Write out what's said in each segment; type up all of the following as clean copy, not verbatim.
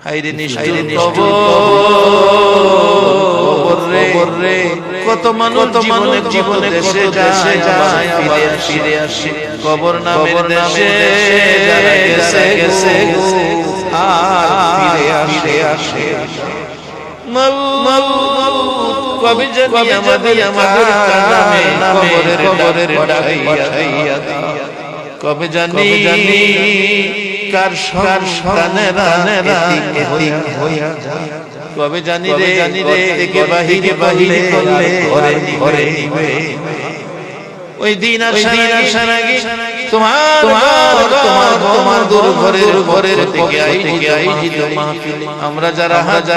হায়রে নিষ্ঠুর কবর রে, কত মানুষ জীবনে দেশে যায় আবার ফিরে আসে, কবর নামের দেশে গেছে আর ফিরে আসে। কবে জানি আমাদের নামে কবরের ডাকাইয়া, কবে জানি কার সন্তানেরা এতিম হইয়া যায়, কবে জানি রে থেকে বাহিরে করলে ঘরে নিবে। ওই দিন আসার আগে তোমার দূর ঘরের থেকে আয়োজিত মাহফিলে আমরা যারা হাত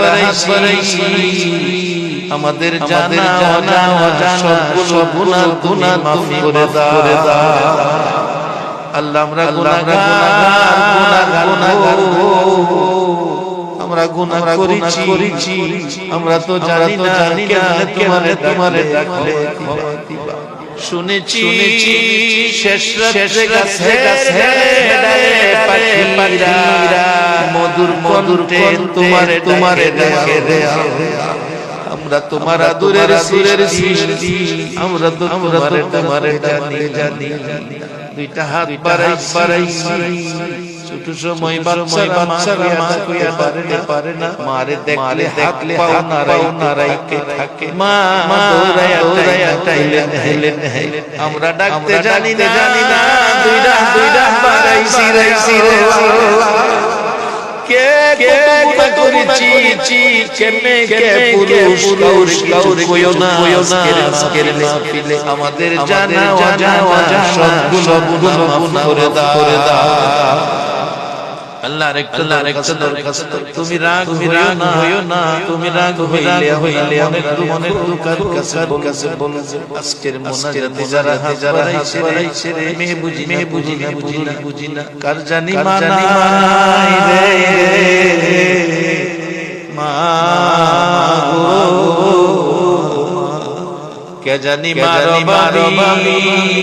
বাড়াইছি, আমাদের জানা সবগুলো গুনাহ মাফ করে দাও আল্লাহ। আমরা গুনাহগার, আমরা গুনাহ করেছি, আমরা তো জানি না তোমারে ডাকলে শুনেছি শেষ রাতে গাছে পাখিরা মধুর কণ্ঠে তোমারে ডাকে রে। আমরা তোমার আদরের সৃষ্টি, আমরা তো তোমারে জানি। দুইটা হাত বাড়াইছি, ছোট সময় বাচ্চারা মা কইয়া পারে না, মারে দেখলে হাত পাও নারাইতে থাকে, মা দৌড়াইয়া টাইলেন হেলেন। আমরা ডাকতে জানি না, দুইটা বাড়াইছি রে। কে করেছি কেমনে কে পুরুষ কাউরে কইও না আজকের মাহফিলে আমাদের জানা সবগুলো গুনাহ মাফ করে দাও আল্লাহ। আরেকটা দরখাস্ত, তুমি রাগ হইও না, তুমি রাগ হইলে মনের দুঃখের কাছে বলো আজকের মোনাজাতে যারা বাড়াইছে রে, মেয়ে বুঝি না কার জানি মানাই রে মা গো, কে জানি মারো